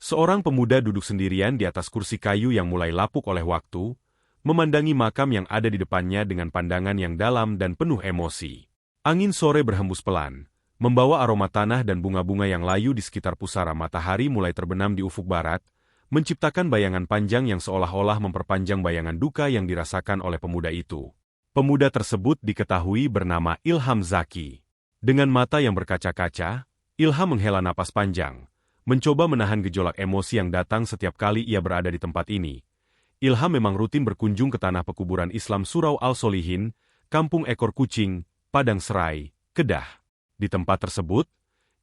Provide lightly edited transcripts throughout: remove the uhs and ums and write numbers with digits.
Seorang pemuda duduk sendirian di atas kursi kayu yang mulai lapuk oleh waktu, memandangi makam yang ada di depannya dengan pandangan yang dalam dan penuh emosi. Angin sore berhembus pelan, membawa aroma tanah dan bunga-bunga yang layu di sekitar pusara. Matahari mulai terbenam di ufuk barat, menciptakan bayangan panjang yang seolah-olah memperpanjang bayangan duka yang dirasakan oleh pemuda itu. Pemuda tersebut diketahui bernama Ilham Zaki. Dengan mata yang berkaca-kaca, Ilham menghela napas panjang, mencoba menahan gejolak emosi yang datang setiap kali ia berada di tempat ini. Ilham memang rutin berkunjung ke tanah pekuburan Islam Surau Al-Solihin, Kampung Ekor Kucing, Padang Serai, Kedah. Di tempat tersebut,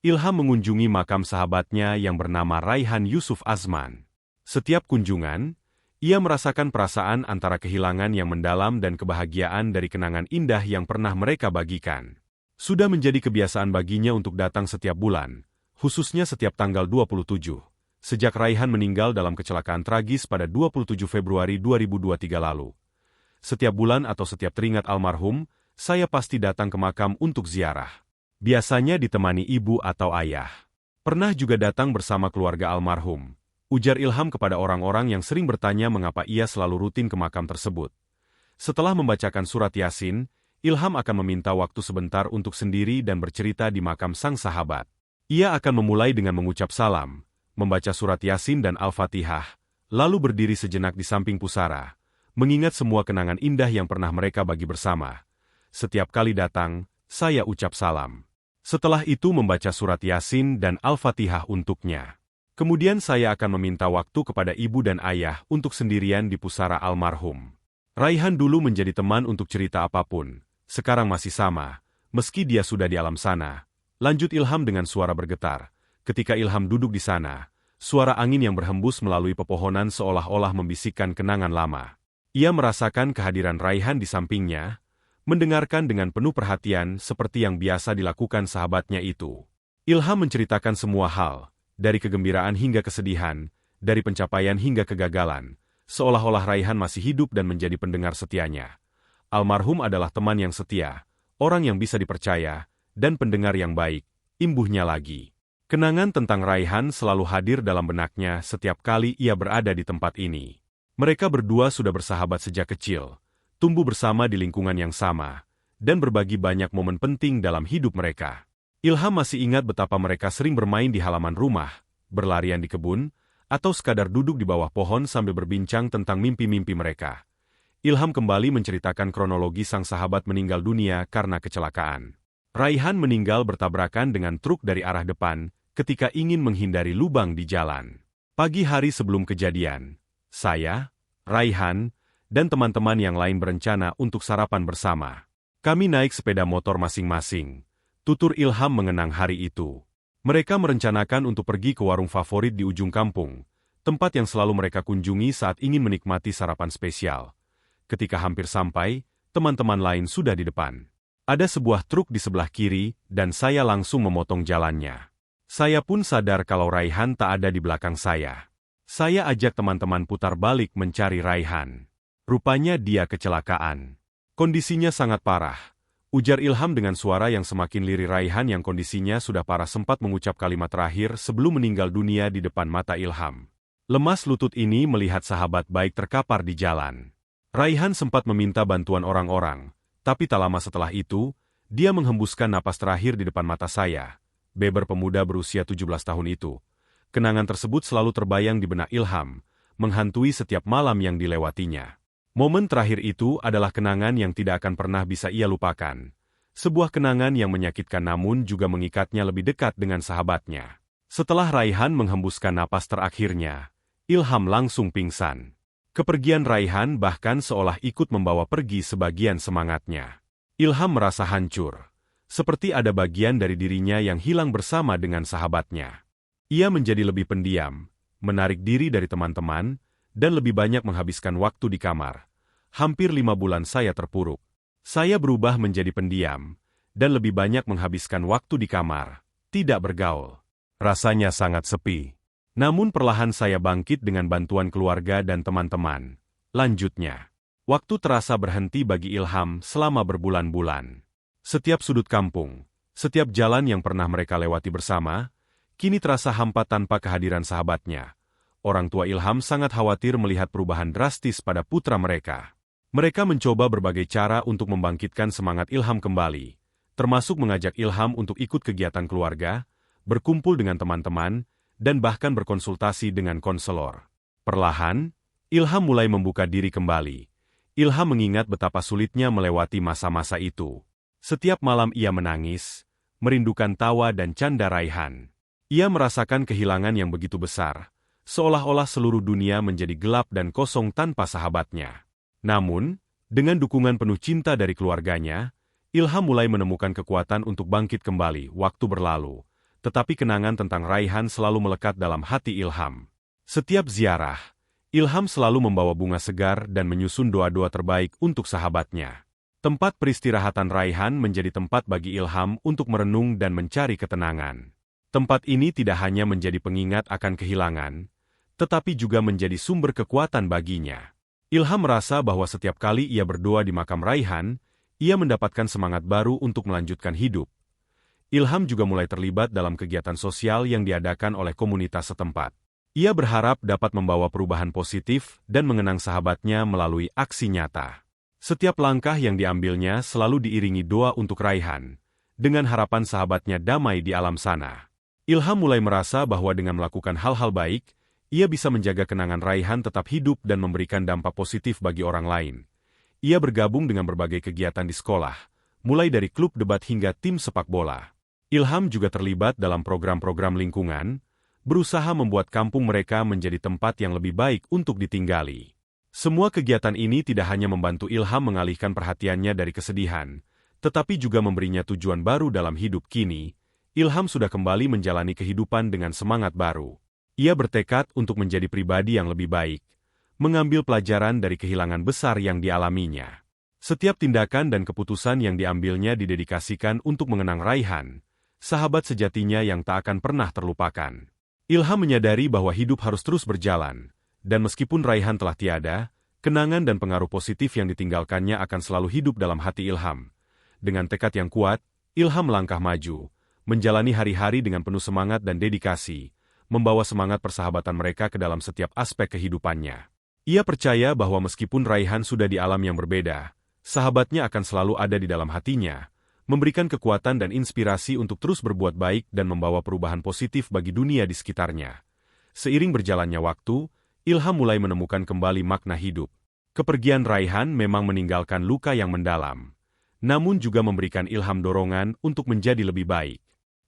Ilham mengunjungi makam sahabatnya yang bernama Raihan Yusuf Azman. Setiap kunjungan, ia merasakan perasaan antara kehilangan yang mendalam dan kebahagiaan dari kenangan indah yang pernah mereka bagikan. Sudah menjadi kebiasaan baginya untuk datang setiap bulan, khususnya setiap tanggal 27, sejak Raihan meninggal dalam kecelakaan tragis pada 27 Februari 2023 lalu. Setiap bulan atau setiap teringat almarhum, saya pasti datang ke makam untuk ziarah. Biasanya ditemani ibu atau ayah. Pernah juga datang bersama keluarga almarhum, ujar Ilham kepada orang-orang yang sering bertanya mengapa ia selalu rutin ke makam tersebut. Setelah membacakan surat Yasin, Ilham akan meminta waktu sebentar untuk sendiri dan bercerita di makam sang sahabat. Ia akan memulai dengan mengucap salam, membaca surat Yasin dan Al-Fatihah, lalu berdiri sejenak di samping pusara, mengingat semua kenangan indah yang pernah mereka bagi bersama. Setiap kali datang, saya ucap salam. Setelah itu membaca surat Yasin dan Al-Fatihah untuknya. Kemudian saya akan meminta waktu kepada ibu dan ayah untuk sendirian di pusara almarhum. Raihan dulu menjadi teman untuk cerita apapun, sekarang masih sama, meski dia sudah di alam sana. Lanjut Ilham dengan suara bergetar. Ketika Ilham duduk di sana, suara angin yang berhembus melalui pepohonan seolah-olah membisikkan kenangan lama. Ia merasakan kehadiran Raihan di sampingnya, mendengarkan dengan penuh perhatian seperti yang biasa dilakukan sahabatnya itu. Ilham menceritakan semua hal, dari kegembiraan hingga kesedihan, dari pencapaian hingga kegagalan, seolah-olah Raihan masih hidup dan menjadi pendengar setianya. Almarhum adalah teman yang setia, orang yang bisa dipercaya, dan pendengar yang baik, imbuhnya lagi. Kenangan tentang Raihan selalu hadir dalam benaknya setiap kali ia berada di tempat ini. Mereka berdua sudah bersahabat sejak kecil, tumbuh bersama di lingkungan yang sama, dan berbagi banyak momen penting dalam hidup mereka. Ilham masih ingat betapa mereka sering bermain di halaman rumah, berlarian di kebun, atau sekadar duduk di bawah pohon sambil berbincang tentang mimpi-mimpi mereka. Ilham kembali menceritakan kronologi sang sahabat meninggal dunia karena kecelakaan. Raihan meninggal bertabrakan dengan truk dari arah depan ketika ingin menghindari lubang di jalan. Pagi hari sebelum kejadian, saya, Raihan, dan teman-teman yang lain berencana untuk sarapan bersama. Kami naik sepeda motor masing-masing. Tutur Ilham mengenang hari itu. Mereka merencanakan untuk pergi ke warung favorit di ujung kampung, tempat yang selalu mereka kunjungi saat ingin menikmati sarapan spesial. Ketika hampir sampai, teman-teman lain sudah di depan. Ada sebuah truk di sebelah kiri, dan saya langsung memotong jalannya. Saya pun sadar kalau Raihan tak ada di belakang saya. Saya ajak teman-teman putar balik mencari Raihan. Rupanya dia kecelakaan. Kondisinya sangat parah, ujar Ilham dengan suara yang semakin lirih. Raihan yang kondisinya sudah parah sempat mengucap kalimat terakhir sebelum meninggal dunia di depan mata Ilham. Lemas lutut ini melihat sahabat baik terkapar di jalan. Raihan sempat meminta bantuan orang-orang. Tapi tak lama setelah itu, dia menghembuskan napas terakhir di depan mata saya. Beber pemuda berusia 17 tahun itu. Kenangan tersebut selalu terbayang di benak Ilham, menghantui setiap malam yang dilewatinya. Momen terakhir itu adalah kenangan yang tidak akan pernah bisa ia lupakan. Sebuah kenangan yang menyakitkan namun juga mengikatnya lebih dekat dengan sahabatnya. Setelah Raihan menghembuskan napas terakhirnya, Ilham langsung pingsan. Kepergian Raihan bahkan seolah ikut membawa pergi sebagian semangatnya. Ilham merasa hancur, seperti ada bagian dari dirinya yang hilang bersama dengan sahabatnya. Ia menjadi lebih pendiam, menarik diri dari teman-teman, dan lebih banyak menghabiskan waktu di kamar. Hampir 5 bulan saya terpuruk. Saya berubah menjadi pendiam, dan lebih banyak menghabiskan waktu di kamar, tidak bergaul. Rasanya sangat sepi. Namun perlahan saya bangkit dengan bantuan keluarga dan teman-teman. Lanjutnya, waktu terasa berhenti bagi Ilham selama berbulan-bulan. Setiap sudut kampung, setiap jalan yang pernah mereka lewati bersama, kini terasa hampa tanpa kehadiran sahabatnya. Orang tua Ilham sangat khawatir melihat perubahan drastis pada putra mereka. Mereka mencoba berbagai cara untuk membangkitkan semangat Ilham kembali, termasuk mengajak Ilham untuk ikut kegiatan keluarga, berkumpul dengan teman-teman, dan bahkan berkonsultasi dengan konselor. Perlahan, Ilham mulai membuka diri kembali. Ilham mengingat betapa sulitnya melewati masa-masa itu. Setiap malam ia menangis, merindukan tawa dan canda Raihan. Ia merasakan kehilangan yang begitu besar, seolah-olah seluruh dunia menjadi gelap dan kosong tanpa sahabatnya. Namun, dengan dukungan penuh cinta dari keluarganya, Ilham mulai menemukan kekuatan untuk bangkit kembali. Waktu berlalu, tetapi kenangan tentang Raihan selalu melekat dalam hati Ilham. Setiap ziarah, Ilham selalu membawa bunga segar dan menyusun doa-doa terbaik untuk sahabatnya. Tempat peristirahatan Raihan menjadi tempat bagi Ilham untuk merenung dan mencari ketenangan. Tempat ini tidak hanya menjadi pengingat akan kehilangan, tetapi juga menjadi sumber kekuatan baginya. Ilham merasa bahwa setiap kali ia berdoa di makam Raihan, ia mendapatkan semangat baru untuk melanjutkan hidup. Ilham juga mulai terlibat dalam kegiatan sosial yang diadakan oleh komunitas setempat. Ia berharap dapat membawa perubahan positif dan mengenang sahabatnya melalui aksi nyata. Setiap langkah yang diambilnya selalu diiringi doa untuk Raihan, dengan harapan sahabatnya damai di alam sana. Ilham mulai merasa bahwa dengan melakukan hal-hal baik, ia bisa menjaga kenangan Raihan tetap hidup dan memberikan dampak positif bagi orang lain. Ia bergabung dengan berbagai kegiatan di sekolah, mulai dari klub debat hingga tim sepak bola. Ilham juga terlibat dalam program-program lingkungan, berusaha membuat kampung mereka menjadi tempat yang lebih baik untuk ditinggali. Semua kegiatan ini tidak hanya membantu Ilham mengalihkan perhatiannya dari kesedihan, tetapi juga memberinya tujuan baru dalam hidup. Kini, Ilham sudah kembali menjalani kehidupan dengan semangat baru. Ia bertekad untuk menjadi pribadi yang lebih baik, mengambil pelajaran dari kehilangan besar yang dialaminya. Setiap tindakan dan keputusan yang diambilnya didedikasikan untuk mengenang Raihan, sahabat sejatinya yang tak akan pernah terlupakan. Ilham menyadari bahwa hidup harus terus berjalan, dan meskipun Raihan telah tiada, kenangan dan pengaruh positif yang ditinggalkannya akan selalu hidup dalam hati Ilham. Dengan tekad yang kuat, Ilham melangkah maju, menjalani hari-hari dengan penuh semangat dan dedikasi, membawa semangat persahabatan mereka ke dalam setiap aspek kehidupannya. Ia percaya bahwa meskipun Raihan sudah di alam yang berbeda, sahabatnya akan selalu ada di dalam hatinya, memberikan kekuatan dan inspirasi untuk terus berbuat baik dan membawa perubahan positif bagi dunia di sekitarnya. Seiring berjalannya waktu, Ilham mulai menemukan kembali makna hidup. Kepergian Raihan memang meninggalkan luka yang mendalam, namun juga memberikan Ilham dorongan untuk menjadi lebih baik.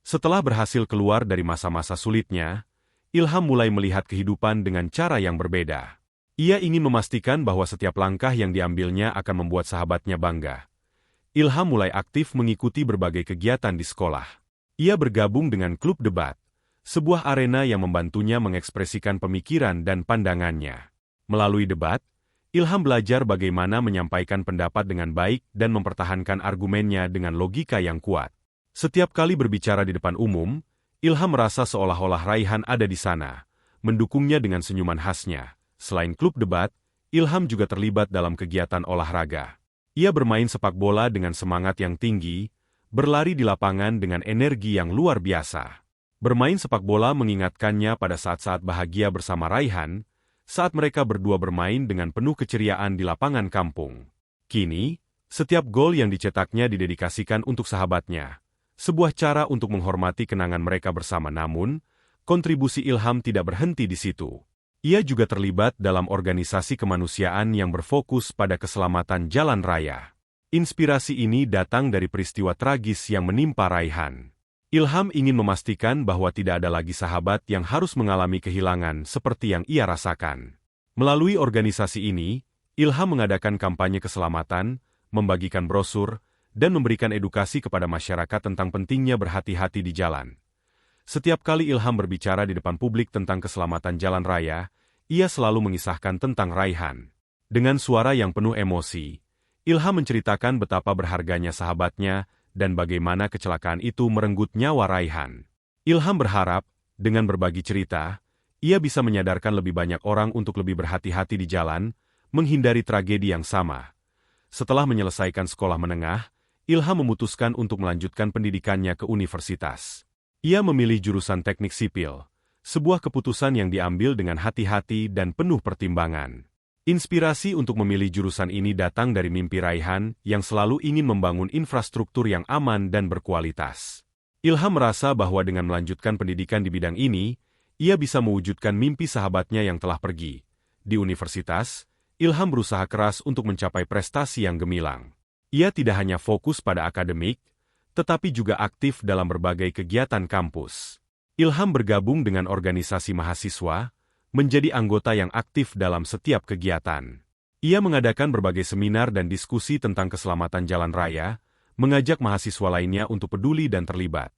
Setelah berhasil keluar dari masa-masa sulitnya, Ilham mulai melihat kehidupan dengan cara yang berbeda. Ia ingin memastikan bahwa setiap langkah yang diambilnya akan membuat sahabatnya bangga. Ilham mulai aktif mengikuti berbagai kegiatan di sekolah. Ia bergabung dengan klub debat, sebuah arena yang membantunya mengekspresikan pemikiran dan pandangannya. Melalui debat, Ilham belajar bagaimana menyampaikan pendapat dengan baik dan mempertahankan argumennya dengan logika yang kuat. Setiap kali berbicara di depan umum, Ilham merasa seolah-olah Raihan ada di sana, mendukungnya dengan senyuman khasnya. Selain klub debat, Ilham juga terlibat dalam kegiatan olahraga. Ia bermain sepak bola dengan semangat yang tinggi, berlari di lapangan dengan energi yang luar biasa. Bermain sepak bola mengingatkannya pada saat-saat bahagia bersama Raihan, saat mereka berdua bermain dengan penuh keceriaan di lapangan kampung. Kini, setiap gol yang dicetaknya didedikasikan untuk sahabatnya. Sebuah cara untuk menghormati kenangan mereka bersama. Namun, kontribusi Ilham tidak berhenti di situ. Ia juga terlibat dalam organisasi kemanusiaan yang berfokus pada keselamatan jalan raya. Inspirasi ini datang dari peristiwa tragis yang menimpa Raihan. Ilham ingin memastikan bahwa tidak ada lagi sahabat yang harus mengalami kehilangan seperti yang ia rasakan. Melalui organisasi ini, Ilham mengadakan kampanye keselamatan, membagikan brosur, dan memberikan edukasi kepada masyarakat tentang pentingnya berhati-hati di jalan. Setiap kali Ilham berbicara di depan publik tentang keselamatan jalan raya, ia selalu mengisahkan tentang Raihan. Dengan suara yang penuh emosi, Ilham menceritakan betapa berharganya sahabatnya dan bagaimana kecelakaan itu merenggut nyawa Raihan. Ilham berharap, dengan berbagi cerita, ia bisa menyadarkan lebih banyak orang untuk lebih berhati-hati di jalan, menghindari tragedi yang sama. Setelah menyelesaikan sekolah menengah, Ilham memutuskan untuk melanjutkan pendidikannya ke universitas. Ia memilih jurusan teknik sipil, sebuah keputusan yang diambil dengan hati-hati dan penuh pertimbangan. Inspirasi untuk memilih jurusan ini datang dari mimpi Raihan yang selalu ingin membangun infrastruktur yang aman dan berkualitas. Ilham merasa bahwa dengan melanjutkan pendidikan di bidang ini, ia bisa mewujudkan mimpi sahabatnya yang telah pergi. Di universitas, Ilham berusaha keras untuk mencapai prestasi yang gemilang. Ia tidak hanya fokus pada akademik, tetapi juga aktif dalam berbagai kegiatan kampus. Ilham bergabung dengan organisasi mahasiswa, menjadi anggota yang aktif dalam setiap kegiatan. Ia mengadakan berbagai seminar dan diskusi tentang keselamatan jalan raya, mengajak mahasiswa lainnya untuk peduli dan terlibat.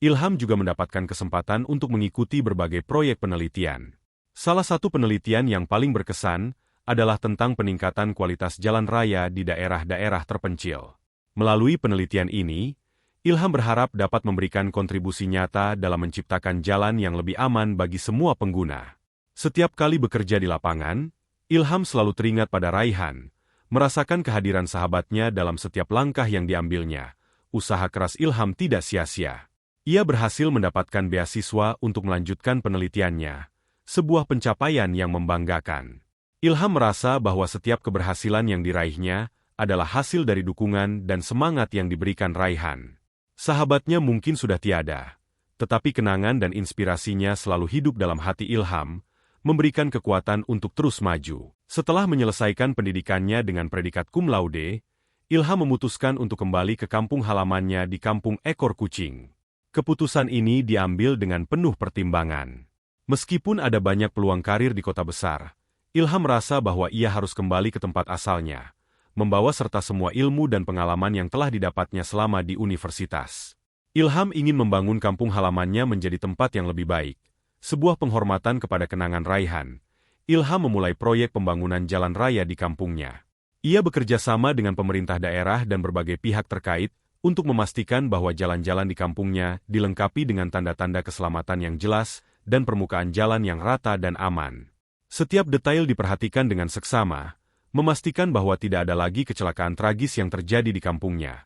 Ilham juga mendapatkan kesempatan untuk mengikuti berbagai proyek penelitian. Salah satu penelitian yang paling berkesan adalah tentang peningkatan kualitas jalan raya di daerah-daerah terpencil. Melalui penelitian ini, Ilham berharap dapat memberikan kontribusi nyata dalam menciptakan jalan yang lebih aman bagi semua pengguna. Setiap kali bekerja di lapangan, Ilham selalu teringat pada Raihan, merasakan kehadiran sahabatnya dalam setiap langkah yang diambilnya. Usaha keras Ilham tidak sia-sia. Ia berhasil mendapatkan beasiswa untuk melanjutkan penelitiannya, sebuah pencapaian yang membanggakan. Ilham merasa bahwa setiap keberhasilan yang diraihnya adalah hasil dari dukungan dan semangat yang diberikan Raihan. Sahabatnya mungkin sudah tiada, tetapi kenangan dan inspirasinya selalu hidup dalam hati Ilham, memberikan kekuatan untuk terus maju. Setelah menyelesaikan pendidikannya dengan predikat cum laude, Ilham memutuskan untuk kembali ke kampung halamannya di Kampung Ekor Kucing. Keputusan ini diambil dengan penuh pertimbangan. Meskipun ada banyak peluang karir di kota besar, Ilham merasa bahwa ia harus kembali ke tempat asalnya, membawa serta semua ilmu dan pengalaman yang telah didapatnya selama di universitas. Ilham ingin membangun kampung halamannya menjadi tempat yang lebih baik, sebuah penghormatan kepada kenangan Raihan. Ilham memulai proyek pembangunan jalan raya di kampungnya. Ia bekerja sama dengan pemerintah daerah dan berbagai pihak terkait untuk memastikan bahwa jalan-jalan di kampungnya dilengkapi dengan tanda-tanda keselamatan yang jelas dan permukaan jalan yang rata dan aman. Setiap detail diperhatikan dengan seksama, memastikan bahwa tidak ada lagi kecelakaan tragis yang terjadi di kampungnya.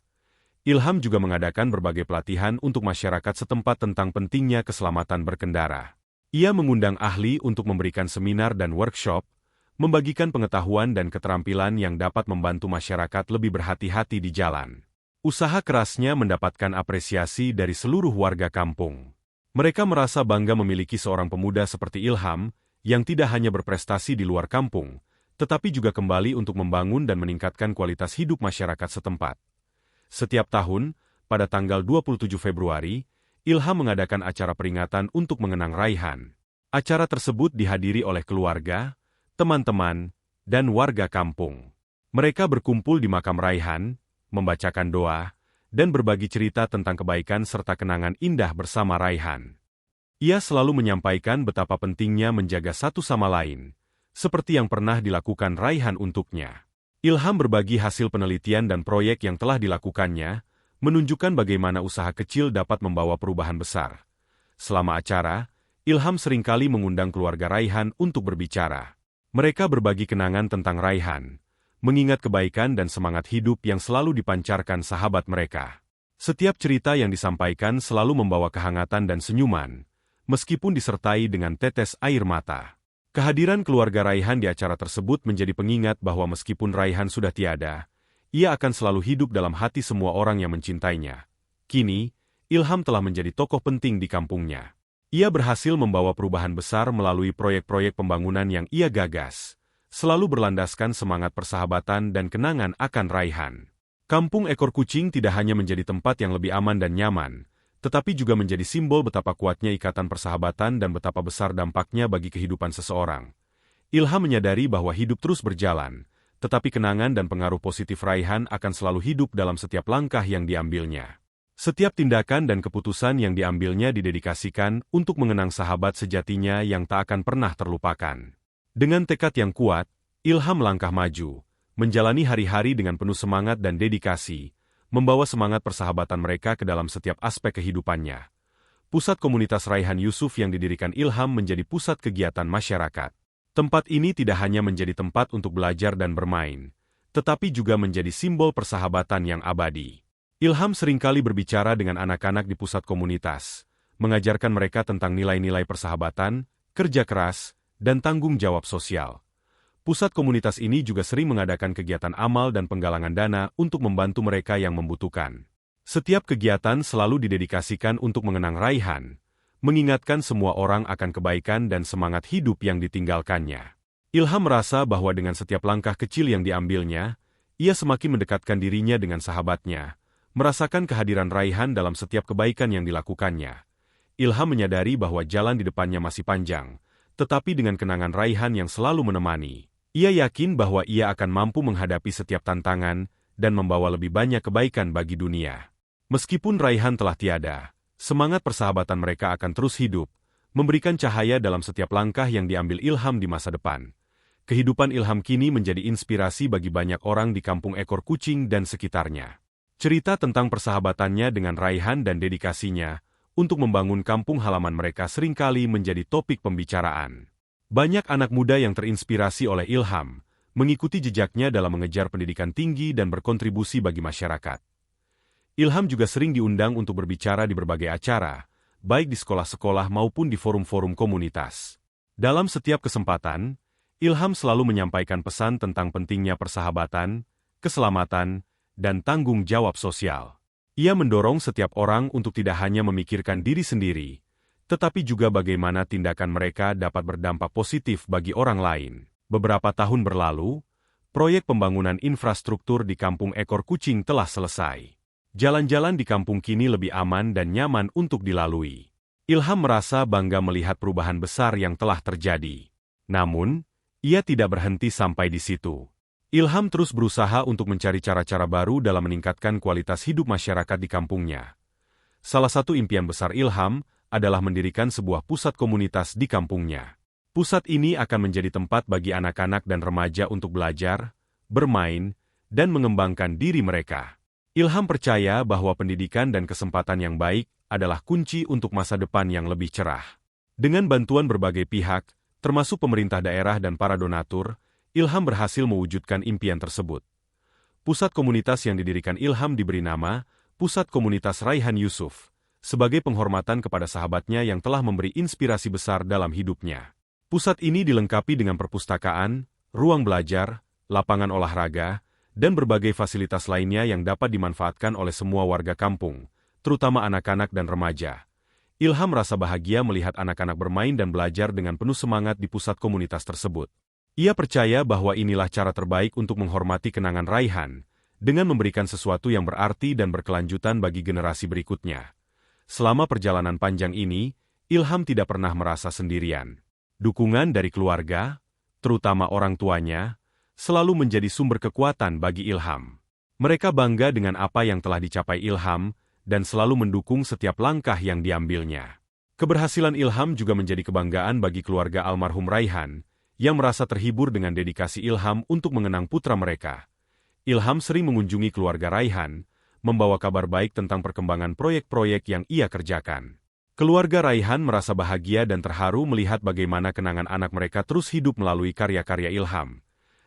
Ilham juga mengadakan berbagai pelatihan untuk masyarakat setempat tentang pentingnya keselamatan berkendara. Ia mengundang ahli untuk memberikan seminar dan workshop, membagikan pengetahuan dan keterampilan yang dapat membantu masyarakat lebih berhati-hati di jalan. Usaha kerasnya mendapatkan apresiasi dari seluruh warga kampung. Mereka merasa bangga memiliki seorang pemuda seperti Ilham, yang tidak hanya berprestasi di luar kampung, tetapi juga kembali untuk membangun dan meningkatkan kualitas hidup masyarakat setempat. Setiap tahun, pada tanggal 27 Februari, Ilham mengadakan acara peringatan untuk mengenang Raihan. Acara tersebut dihadiri oleh keluarga, teman-teman, dan warga kampung. Mereka berkumpul di makam Raihan, membacakan doa, dan berbagi cerita tentang kebaikan serta kenangan indah bersama Raihan. Ia selalu menyampaikan betapa pentingnya menjaga satu sama lain, seperti yang pernah dilakukan Raihan untuknya. Ilham berbagi hasil penelitian dan proyek yang telah dilakukannya, menunjukkan bagaimana usaha kecil dapat membawa perubahan besar. Selama acara, Ilham seringkali mengundang keluarga Raihan untuk berbicara. Mereka berbagi kenangan tentang Raihan, mengingat kebaikan dan semangat hidup yang selalu dipancarkan sahabat mereka. Setiap cerita yang disampaikan selalu membawa kehangatan dan senyuman, meskipun disertai dengan tetes air mata. Kehadiran keluarga Raihan di acara tersebut menjadi pengingat bahwa meskipun Raihan sudah tiada, ia akan selalu hidup dalam hati semua orang yang mencintainya. Kini, Ilham telah menjadi tokoh penting di kampungnya. Ia berhasil membawa perubahan besar melalui proyek-proyek pembangunan yang ia gagas, selalu berlandaskan semangat persahabatan dan kenangan akan Raihan. Kampung Ekor Kucing tidak hanya menjadi tempat yang lebih aman dan nyaman, tetapi juga menjadi simbol betapa kuatnya ikatan persahabatan dan betapa besar dampaknya bagi kehidupan seseorang. Ilham menyadari bahwa hidup terus berjalan, tetapi kenangan dan pengaruh positif Raihan akan selalu hidup dalam setiap langkah yang diambilnya. Setiap tindakan dan keputusan yang diambilnya didedikasikan untuk mengenang sahabat sejatinya yang tak akan pernah terlupakan. Dengan tekad yang kuat, Ilham melangkah maju, menjalani hari-hari dengan penuh semangat dan dedikasi, membawa semangat persahabatan mereka ke dalam setiap aspek kehidupannya. Pusat komunitas Raihan Yusuf yang didirikan Ilham menjadi pusat kegiatan masyarakat. Tempat ini tidak hanya menjadi tempat untuk belajar dan bermain, tetapi juga menjadi simbol persahabatan yang abadi. Ilham seringkali berbicara dengan anak-anak di pusat komunitas, mengajarkan mereka tentang nilai-nilai persahabatan, kerja keras, dan tanggung jawab sosial. Pusat komunitas ini juga sering mengadakan kegiatan amal dan penggalangan dana untuk membantu mereka yang membutuhkan. Setiap kegiatan selalu didedikasikan untuk mengenang Raihan, mengingatkan semua orang akan kebaikan dan semangat hidup yang ditinggalkannya. Ilham merasa bahwa dengan setiap langkah kecil yang diambilnya, ia semakin mendekatkan dirinya dengan sahabatnya, merasakan kehadiran Raihan dalam setiap kebaikan yang dilakukannya. Ilham menyadari bahwa jalan di depannya masih panjang, tetapi dengan kenangan Raihan yang selalu menemani, ia yakin bahwa ia akan mampu menghadapi setiap tantangan dan membawa lebih banyak kebaikan bagi dunia. Meskipun Raihan telah tiada, semangat persahabatan mereka akan terus hidup, memberikan cahaya dalam setiap langkah yang diambil Ilham di masa depan. Kehidupan Ilham kini menjadi inspirasi bagi banyak orang di kampung Ekor Kucing dan sekitarnya. Cerita tentang persahabatannya dengan Raihan dan dedikasinya untuk membangun kampung halaman mereka seringkali menjadi topik pembicaraan. Banyak anak muda yang terinspirasi oleh Ilham, mengikuti jejaknya dalam mengejar pendidikan tinggi dan berkontribusi bagi masyarakat. Ilham juga sering diundang untuk berbicara di berbagai acara, baik di sekolah-sekolah maupun di forum-forum komunitas. Dalam setiap kesempatan, Ilham selalu menyampaikan pesan tentang pentingnya persahabatan, keselamatan, dan tanggung jawab sosial. Ia mendorong setiap orang untuk tidak hanya memikirkan diri sendiri, tetapi juga bagaimana tindakan mereka dapat berdampak positif bagi orang lain. Beberapa tahun berlalu, proyek pembangunan infrastruktur di kampung Ekor Kucing telah selesai. Jalan-jalan di kampung kini lebih aman dan nyaman untuk dilalui. Ilham merasa bangga melihat perubahan besar yang telah terjadi. Namun, ia tidak berhenti sampai di situ. Ilham terus berusaha untuk mencari cara-cara baru dalam meningkatkan kualitas hidup masyarakat di kampungnya. Salah satu impian besar Ilham adalah mendirikan sebuah pusat komunitas di kampungnya. Pusat ini akan menjadi tempat bagi anak-anak dan remaja untuk belajar, bermain, dan mengembangkan diri mereka. Ilham percaya bahwa pendidikan dan kesempatan yang baik adalah kunci untuk masa depan yang lebih cerah. Dengan bantuan berbagai pihak, termasuk pemerintah daerah dan para donatur, Ilham berhasil mewujudkan impian tersebut. Pusat komunitas yang didirikan Ilham diberi nama Pusat Komunitas Raihan Yusuf, sebagai penghormatan kepada sahabatnya yang telah memberi inspirasi besar dalam hidupnya. Pusat ini dilengkapi dengan perpustakaan, ruang belajar, lapangan olahraga, dan berbagai fasilitas lainnya yang dapat dimanfaatkan oleh semua warga kampung, terutama anak-anak dan remaja. Ilham merasa bahagia melihat anak-anak bermain dan belajar dengan penuh semangat di pusat komunitas tersebut. Ia percaya bahwa inilah cara terbaik untuk menghormati kenangan Raihan, dengan memberikan sesuatu yang berarti dan berkelanjutan bagi generasi berikutnya. Selama perjalanan panjang ini, Ilham tidak pernah merasa sendirian. Dukungan dari keluarga, terutama orang tuanya, selalu menjadi sumber kekuatan bagi Ilham. Mereka bangga dengan apa yang telah dicapai Ilham, dan selalu mendukung setiap langkah yang diambilnya. Keberhasilan Ilham juga menjadi kebanggaan bagi keluarga almarhum Raihan, yang merasa terhibur dengan dedikasi Ilham untuk mengenang putra mereka. Ilham sering mengunjungi keluarga Raihan, membawa kabar baik tentang perkembangan proyek-proyek yang ia kerjakan. Keluarga Raihan merasa bahagia dan terharu melihat bagaimana kenangan anak mereka terus hidup melalui karya-karya Ilham.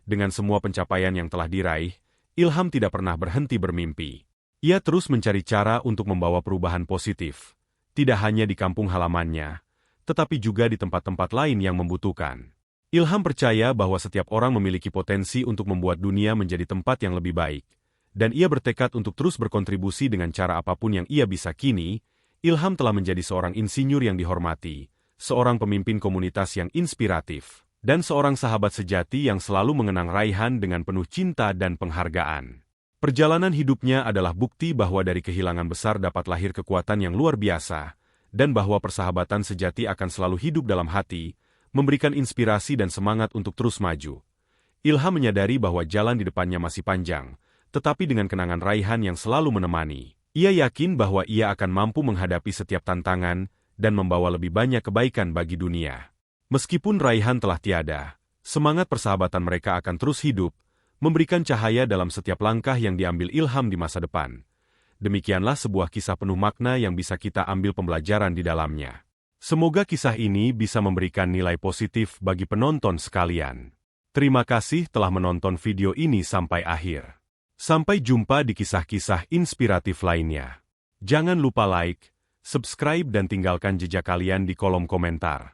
Dengan semua pencapaian yang telah diraih, Ilham tidak pernah berhenti bermimpi. Ia terus mencari cara untuk membawa perubahan positif, tidak hanya di kampung halamannya, tetapi juga di tempat-tempat lain yang membutuhkan. Ilham percaya bahwa setiap orang memiliki potensi untuk membuat dunia menjadi tempat yang lebih baik, dan ia bertekad untuk terus berkontribusi dengan cara apapun yang ia bisa. Kini, Ilham telah menjadi seorang insinyur yang dihormati, seorang pemimpin komunitas yang inspiratif, dan seorang sahabat sejati yang selalu mengenang Raihan dengan penuh cinta dan penghargaan. Perjalanan hidupnya adalah bukti bahwa dari kehilangan besar dapat lahir kekuatan yang luar biasa, dan bahwa persahabatan sejati akan selalu hidup dalam hati, memberikan inspirasi dan semangat untuk terus maju. Ilham menyadari bahwa jalan di depannya masih panjang, tetapi dengan kenangan Raihan yang selalu menemani, ia yakin bahwa ia akan mampu menghadapi setiap tantangan dan membawa lebih banyak kebaikan bagi dunia. Meskipun Raihan telah tiada, semangat persahabatan mereka akan terus hidup, memberikan cahaya dalam setiap langkah yang diambil Ilham di masa depan. Demikianlah sebuah kisah penuh makna yang bisa kita ambil pembelajaran di dalamnya. Semoga kisah ini bisa memberikan nilai positif bagi penonton sekalian. Terima kasih telah menonton video ini sampai akhir. Sampai jumpa di kisah-kisah inspiratif lainnya. Jangan lupa like, subscribe dan tinggalkan jejak kalian di kolom komentar.